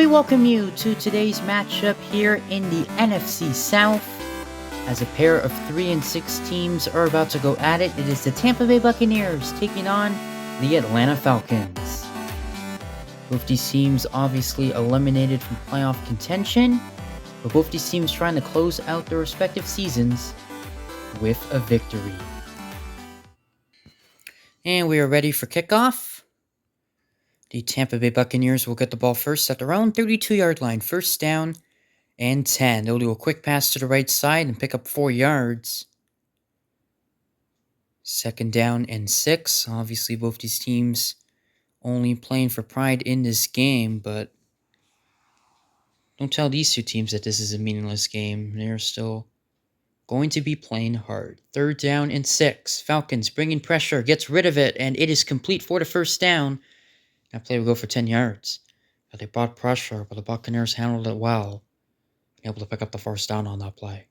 We welcome you to today's matchup here in the NFC South. As a pair of 3-6 teams are about to go at it, it is the Tampa Bay Buccaneers taking on the Atlanta Falcons. Both these teams obviously eliminated from playoff contention, but both these teams trying to close out their respective seasons with a victory. And we are ready for kickoff. The Tampa Bay Buccaneers will get the ball first at their own 32-yard line, first down and 10. They'll do a quick pass to the right side and pick up 4 yards. Second down and 6. Obviously, both these teams only playing for pride in this game, but don't tell these two teams that this is a meaningless game. They're still going to be playing hard. Third down and 6. Falcons bringing pressure, gets rid of it, and it is complete for the first down. That play will go for 10 yards. But they brought pressure, but the Buccaneers handled it well. Able to pick up the first down on that play.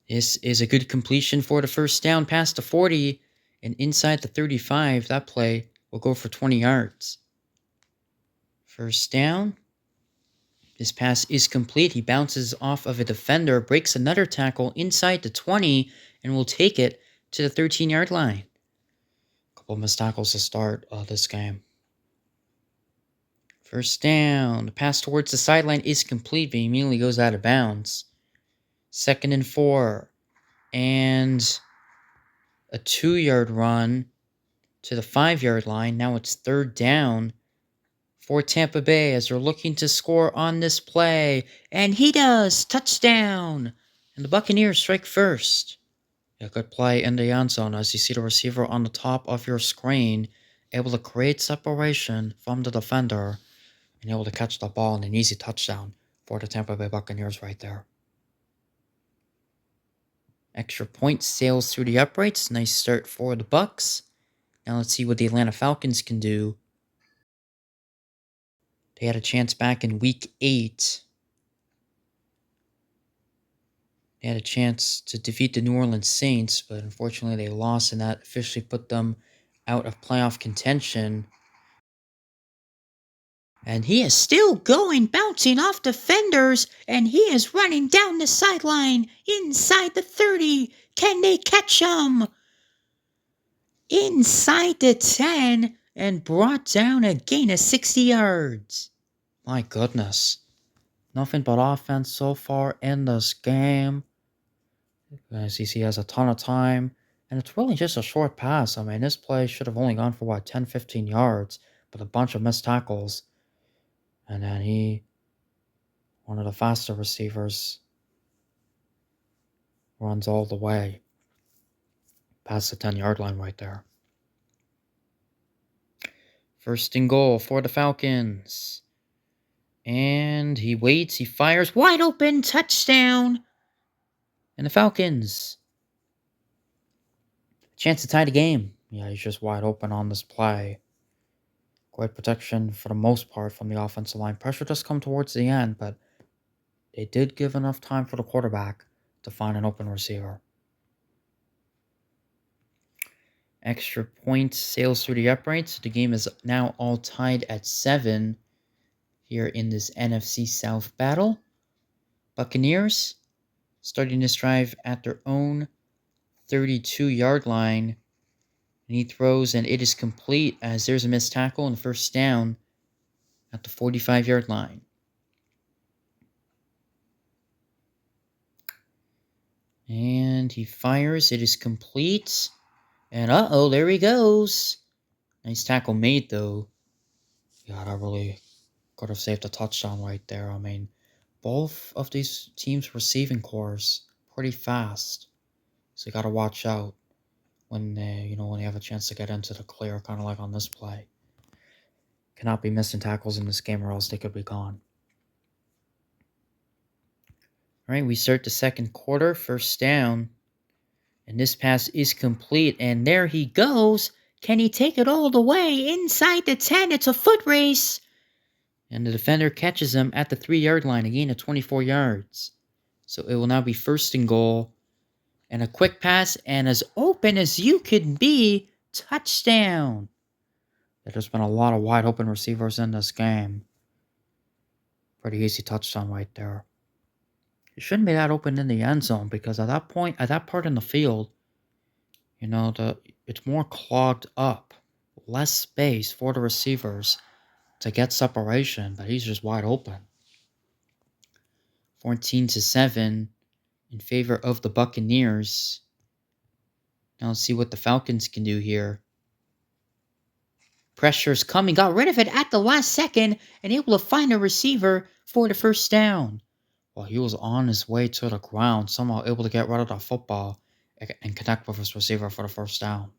This is a good completion for the first down past the 40 and inside the 35. That play will go for 20 yards. First down. This pass is complete. He bounces off of a defender, breaks another tackle inside the 20, and will take it to the 13-yard line. A couple of missed tackles to start this game. First down. The pass towards the sideline is complete, but he immediately goes out of bounds. Second and 4. And a 2-yard run to the 5-yard line. Now it's third down for Tampa Bay as they're looking to score on this play. And he does! Touchdown! And the Buccaneers strike first. A good play in the end zone as you see the receiver on the top of your screen able to create separation from the defender and able to catch the ball in an easy touchdown for the Tampa Bay Buccaneers right there. Extra point sails through the uprights. Nice start for the Bucs. Now let's see what the Atlanta Falcons can do. They had a chance back in Week 8. They had a chance to defeat the New Orleans Saints, but unfortunately they lost, and that officially put them out of playoff contention. And he is still going, bouncing off defenders, and he is running down the sideline inside the 30. Can they catch him? Inside the 10 and brought down a gain of 60 yards. My goodness. Nothing but offense so far in this game. As you see, he has a ton of time, and it's really just a short pass. I mean, this play should have only gone for, 10, 15 yards, but a bunch of missed tackles. And then one of the faster receivers, runs all the way past the 10-yard line right there. First and goal for the Falcons. And he waits, he fires, wide open, touchdown. And the Falcons. Chance to tie the game. Yeah, he's just wide open on this play. Great protection for the most part from the offensive line. Pressure does come towards the end, but they did give enough time for the quarterback to find an open receiver. Extra point sails through the uprights. The game is now all tied at 7 here in this NFC South battle. Buccaneers starting this drive at their own 32-yard line. And he throws, and it is complete as there's a missed tackle and first down at the 45-yard line. And he fires. It is complete. And there he goes. Nice tackle made, though. Yeah, that really could have saved a touchdown right there. I mean, both of these teams' receiving cores pretty fast. So you got to watch out when they have a chance to get into the clear, kind of like on this play. Cannot be missing tackles in this game or else they could be gone. All right, we start the second quarter, first down. And this pass is complete, and there he goes. Can he take it all the way inside the 10? It's a foot race. And the defender catches him at the 3-yard line, a gain of 24 yards. So it will now be first and goal. And a quick pass, and as open as you could be, touchdown. There's been a lot of wide open receivers in this game. Pretty easy touchdown right there. It shouldn't be that open in the end zone because at that point, at that part in the field, it's more clogged up. Less space for the receivers to get separation, but he's just wide open. 14-7 in favor of the Buccaneers. Now let's see what the Falcons can do here. Pressure's coming, got rid of it at the last second, and able to find a receiver for the first down. While he was on his way to the ground, somehow able to get rid of the football and connect with his receiver for the first down.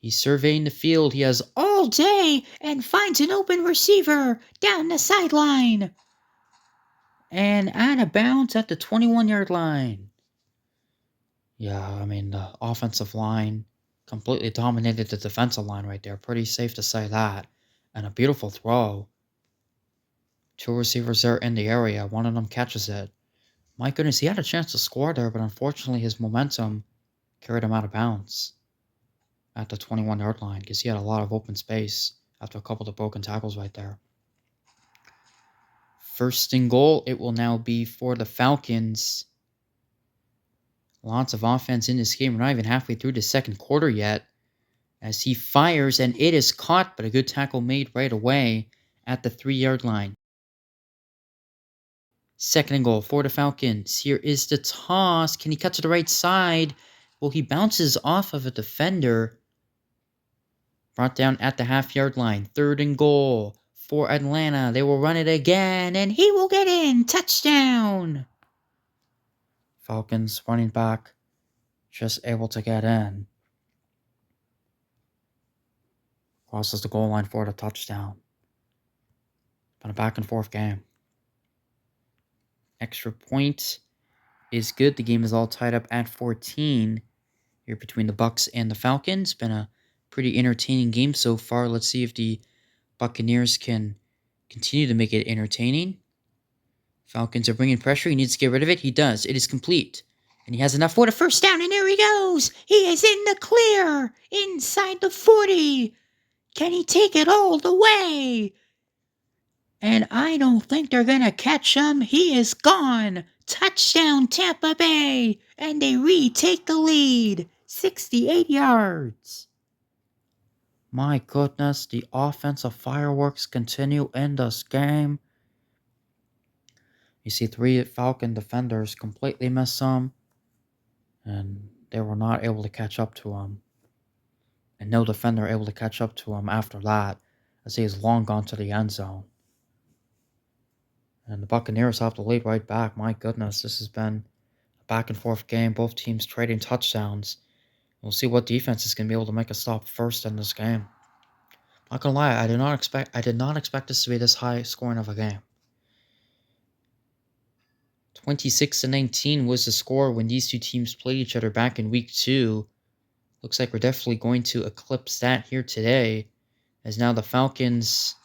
He's surveying the field. He has all day and finds an open receiver down the sideline. And out of bounds at the 21-yard line. Yeah, I mean, the offensive line completely dominated the defensive line right there. Pretty safe to say that. And a beautiful throw. Two receivers there in the area. One of them catches it. My goodness, he had a chance to score there, but unfortunately his momentum carried him out of bounds at the 21-yard line because he had a lot of open space after a couple of broken tackles right there. First and goal, it will now be for the Falcons. Lots of offense in this game. We're not even halfway through the second quarter yet. As he fires, and it is caught, but a good tackle made right away at the 3-yard line. Second and goal for the Falcons. Here is the toss. Can he cut to the right side? Well, he bounces off of a defender. Brought down at the half-yard line. Third and goal for Atlanta. They will run it again, and he will get in. Touchdown! Falcons running back just able to get in. Crosses the goal line for the touchdown. Been a back-and-forth game. Extra point is good. The game is all tied up at 14 here between the Bucs and the Falcons. Been a pretty entertaining game so far. Let's see if the Buccaneers can continue to make it entertaining. Falcons are bringing pressure. He needs to get rid of it. He does. It is complete. And he has enough for the first down, and there he goes. He is in the clear inside the 40. Can he take it all the way? And I don't think they're going to catch him. He is gone. Touchdown, Tampa Bay. And they retake the lead. 68 yards. My goodness, the offensive fireworks continue in this game. You see 3 Falcon defenders completely miss him. And they were not able to catch up to him. And no defender able to catch up to him after that, as he is long gone to the end zone. And the Buccaneers have the lead right back. My goodness, this has been a back-and-forth game. Both teams trading touchdowns. We'll see what defense is going to be able to make a stop first in this game. Not gonna lie, I did not expect this to be this high scoring of a game. 26-19 was the score when these two teams played each other back in week 2. Looks like we're definitely going to eclipse that here today, as now the Falcons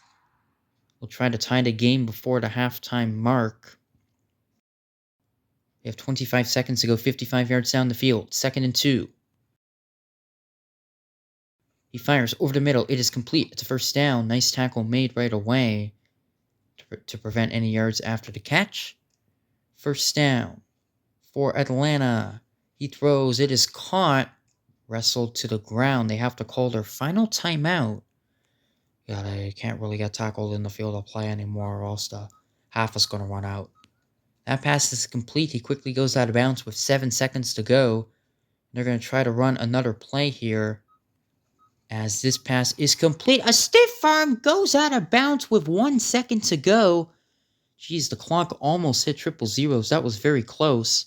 will try to tie the game before the halftime mark. They have 25 seconds to go, 55 yards down the field. 2nd and 2. He fires over the middle. It is complete. It's a first down. Nice tackle made right away to prevent any yards after the catch. First down for Atlanta. He throws. It is caught. Wrestled to the ground. They have to call their final timeout. Yeah, they can't really get tackled in the field of play anymore, or else the half is going to run out. That pass is complete. He quickly goes out of bounds with 7 seconds to go. They're going to try to run another play here, as this pass is complete. A stiff arm goes out of bounds with 1 second to go. Jeez, the clock almost hit triple zeros. That was very close.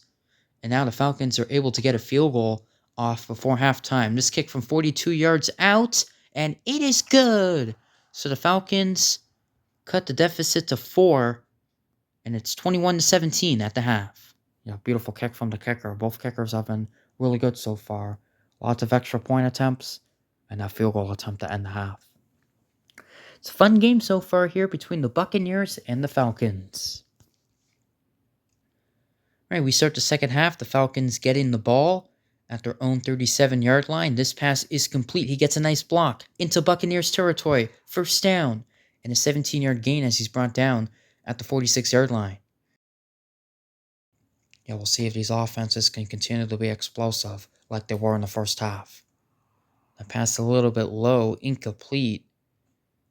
And now the Falcons are able to get a field goal off before halftime. This kick from 42 yards out, and it is good. So the Falcons cut the deficit to 4, and it's 21-17 at the half. Yeah, beautiful kick from the kicker. Both kickers have been really good so far. Lots of extra point attempts, and that field goal attempt to end the half. It's a fun game so far here between the Buccaneers and the Falcons. All right, we start the second half. The Falcons getting the ball at their own 37-yard line. This pass is complete. He gets a nice block into Buccaneers territory. First down, and a 17-yard gain as he's brought down at the 46-yard line. Yeah, we'll see if these offenses can continue to be explosive like they were in the first half. The pass a little bit low, incomplete.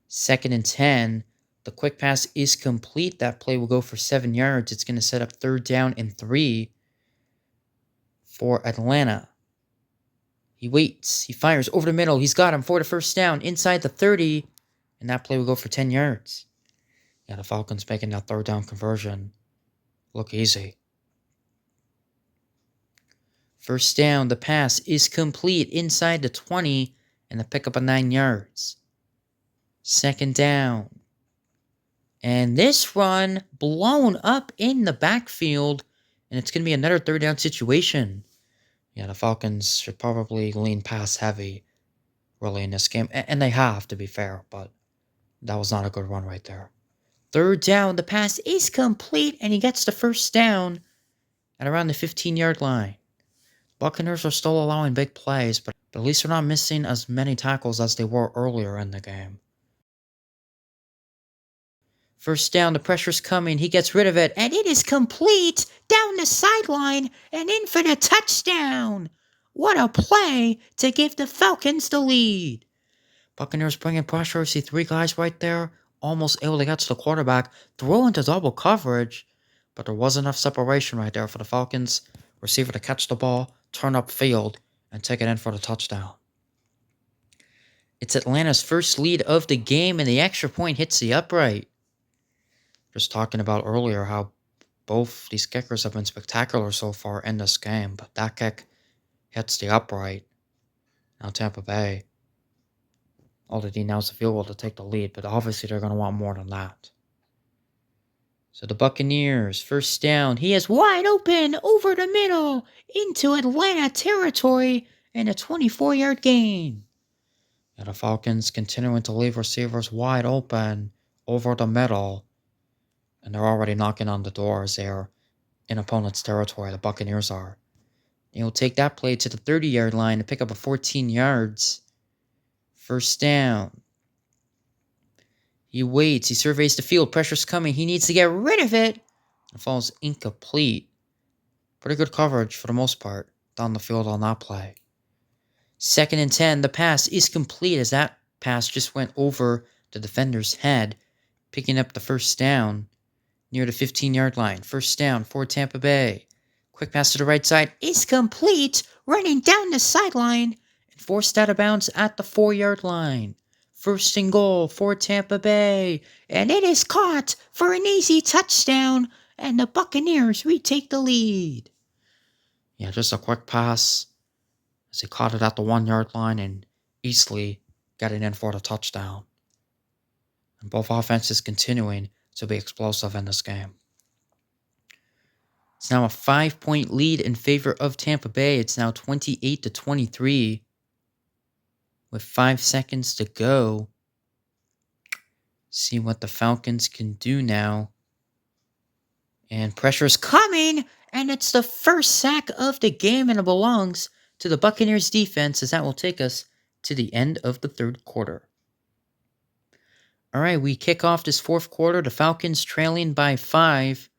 2nd and 10. The quick pass is complete. That play will go for 7 yards. It's going to set up 3rd down and 3 for Atlanta. He waits. He fires over the middle. He's got him for the 1st down inside the 30. And that play will go for 10 yards. Yeah, the Falcons making that 3rd down conversion look easy. 1st down. The pass is complete inside the 20. And the pickup of 9 yards. 2nd down. And this run blown up in the backfield. And it's going to be another 3rd down situation. Yeah, the Falcons should probably lean pass heavy really in this game. And they have, to be fair. But that was not a good run right there. 3rd down. The pass is complete. And he gets the 1st down at around the 15-yard line. Buccaneers are still allowing big plays. But at least they're not missing as many tackles as they were earlier in the game. 1st down, the pressure's coming. He gets rid of it, and it is complete down the sideline and in for the touchdown. What a play to give the Falcons the lead. Buccaneers bringing pressure. See 3 guys right there, almost able to get to the quarterback, throw into double coverage, but there wasn't enough separation right there for the Falcons receiver to catch the ball, turn upfield, and take it in for the touchdown. It's Atlanta's first lead of the game, and the extra point hits the upright. Just talking about earlier how both these kickers have been spectacular so far in this game, but that kick hits the upright. Now Tampa Bay, all they need now is the field goal to take the lead, but obviously they're going to want more than that. So the Buccaneers, 1st down. He is wide open over the middle into Atlanta territory and a 24-yard gain. And the Falcons continuing to leave receivers wide open over the middle. And they're already knocking on the doors there in opponent's territory. The Buccaneers are. He'll take that play to the 30-yard line to pick up a 14 yards. 1st down. He waits. He surveys the field. Pressure's coming. He needs to get rid of it. It falls incomplete. Pretty good coverage for the most part down the field on that play. 2nd and 10. The pass is complete as that pass just went over the defender's head, picking up the 1st down near the 15-yard line. 1st down for Tampa Bay. Quick pass to the right side is complete, running down the sideline and forced out of bounds at the 4-yard line. 1st and goal for Tampa Bay, and it is caught for an easy touchdown, and the Buccaneers retake the lead. Yeah, just a quick pass as he caught it at the 1-yard line and easily got it in for the touchdown. And both offenses continuing to be explosive in this game. It's now a 5-point lead in favor of Tampa Bay. It's now 28-23 with 5 seconds to go. See what the Falcons can do now. And pressure's coming, and it's the 1st sack of the game, and it belongs to the Buccaneers defense, as that will take us to the end of the 3rd quarter. All right, we kick off this 4th quarter. The Falcons trailing by 5,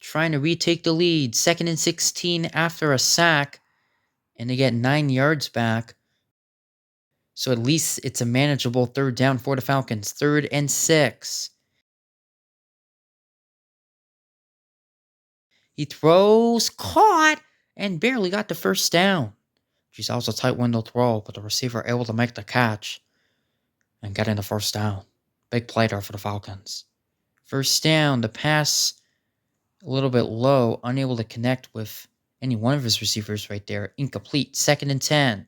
trying to retake the lead. 2nd and 16 after a sack, and they get 9 yards back. So at least it's a manageable 3rd down for the Falcons. 3rd and 6. He throws, caught, and barely got the 1st down. Geez, that was a tight window throw, but the receiver able to make the catch and get in the 1st down. Big play there for the Falcons. 1st down, the pass a little bit low, unable to connect with any one of his receivers right there. Incomplete. 2nd and 10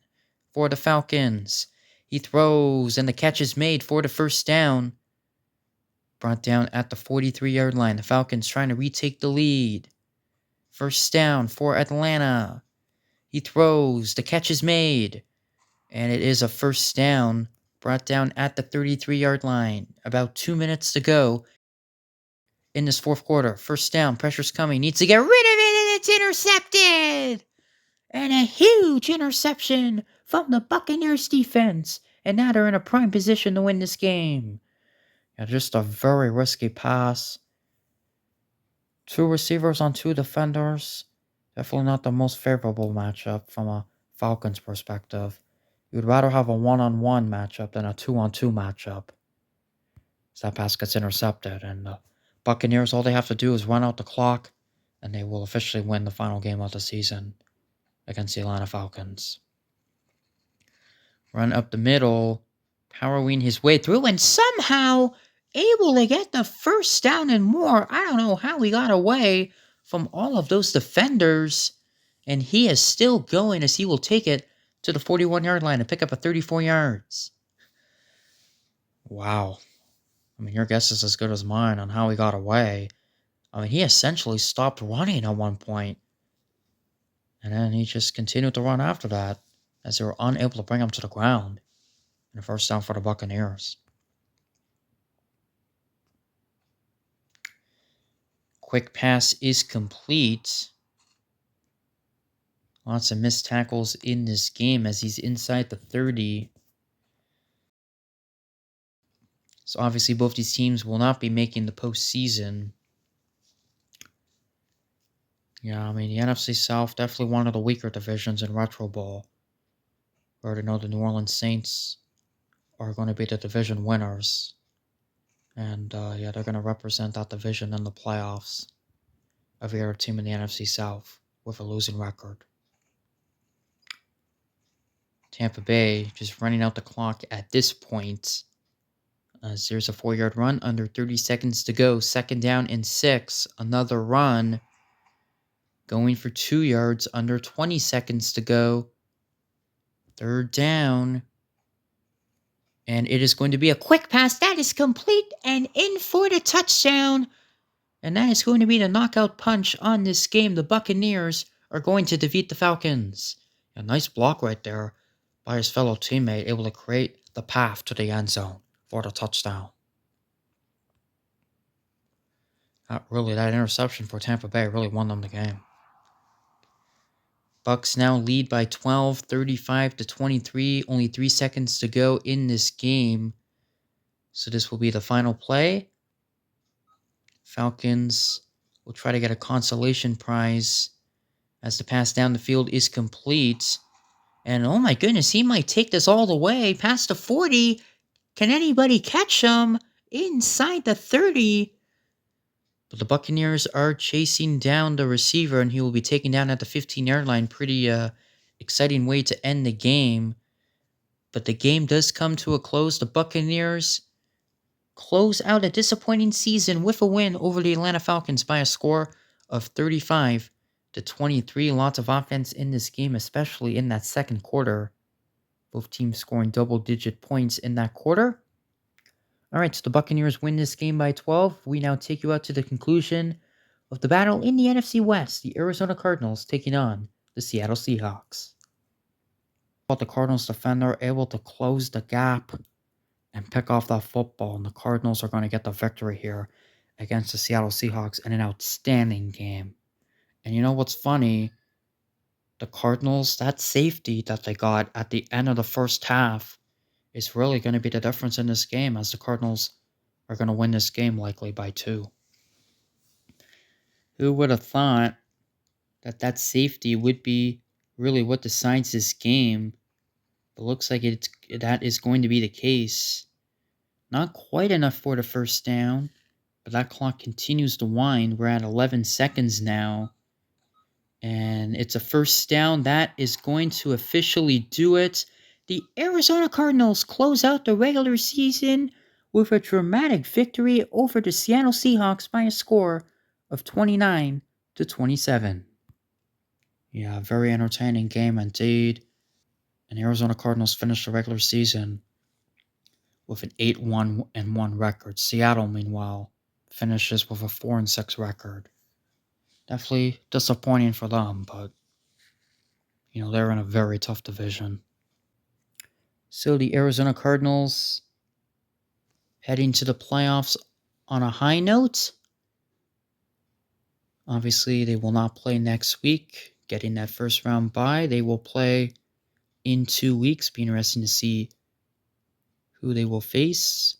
for the Falcons. He throws, and the catch is made for the 1st down. Brought down at the 43-yard line. The Falcons trying to retake the lead. 1st down for Atlanta. He throws. The catch is made. And it is a 1st down. Brought down at the 33-yard line. About 2 minutes to go in this 4th quarter. 1st down. Pressure's coming. Needs to get rid of it, and it's intercepted. And a huge interception from the Buccaneers defense. And now they're in a prime position to win this game. Yeah, just a very risky pass. Two receivers on two defenders. Definitely not the most favorable matchup from a Falcons perspective. You'd rather have a one-on-one matchup than a two-on-two matchup. So that pass gets intercepted, and the Buccaneers, all they have to do is run out the clock, and they will officially win the final game of the season against the Atlanta Falcons. Run up the middle, powering his way through, and somehow able to get the first down and more. I don't know how he got away from all of those defenders, and he is still going as he will take it to the 41-yard line and pick up a 34 yards. Wow. I mean, your guess is as good as mine on how he got away. I mean, he essentially stopped running at one point, and then he just continued to run after that as they were unable to bring him to the ground. And a first down for the Buccaneers. Quick pass is complete. Lots of missed tackles in this game as he's inside the 30. So obviously both these teams will not be making the postseason. Yeah, I mean, the NFC South, definitely one of the weaker divisions in Retro Bowl. We already know the New Orleans Saints are going to be the division winners. And yeah, they're going to represent that division in the playoffs. Every other team in the NFC South with a losing record. Tampa Bay just running out the clock at this point. There's a 4-yard run, under 30 seconds to go. Second down and 6. Another run. Going for 2 yards, under 20 seconds to go. Third down. And it is going to be a quick pass. That is complete and in for the touchdown. And that is going to be the knockout punch on this game. The Buccaneers are going to defeat the Falcons. A nice block right there by his fellow teammate, able to create the path to the end zone for the touchdown. That interception for Tampa Bay really won them the game. Bucks now lead by 12, 35-23. Only 3 seconds to go in this game. So this will be the final play. Falcons will try to get a consolation prize as the pass down the field is complete. And oh my goodness, he might take this all the way past the 40. Can anybody catch him inside the 30? But the Buccaneers are chasing down the receiver, and he will be taken down at the 15-yard line. Pretty exciting way to end the game. But the game does come to a close. The Buccaneers close out a disappointing season with a win over the Atlanta Falcons by a score of 35-23. Lots of offense in this game, especially in that second quarter. Both teams scoring double-digit points in that quarter. All right, so the Buccaneers win this game by 12. We now take you out to the conclusion of the battle in the NFC West. The Arizona Cardinals taking on the Seattle Seahawks. But the Cardinals defender able to close the gap and pick off that football, and the Cardinals are going to get the victory here against the Seattle Seahawks in an outstanding game. And you know what's funny? The Cardinals, that safety that they got at the end of the first half is really going to be the difference in this game, as the Cardinals are going to win this game likely by 2. Who would have thought that safety would be really what decides this game? It looks like that is going to be the case. Not quite enough for the first down, but that clock continues to wind. We're at 11 seconds now. And it's a first down. That is going to officially do it. The Arizona Cardinals close out the regular season with a dramatic victory over the Seattle Seahawks by a score of 29-27. Yeah, very entertaining game indeed. And Arizona Cardinals finished the regular season with an 8-1-1 record. Seattle, meanwhile, finishes with a 4-6 record. Definitely disappointing for them, but they're in a very tough division. So the Arizona Cardinals heading to the playoffs on a high note. Obviously, they will not play next week, getting that first round bye. They will play in 2 weeks. Be interesting to see who they will face.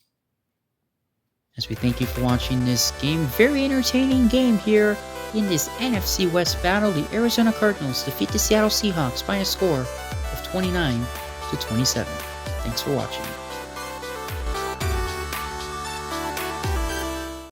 As we thank you for watching this game. Very entertaining game here in this NFC West battle. The Arizona Cardinals defeat the Seattle Seahawks by a score of 29-27. Thanks for watching.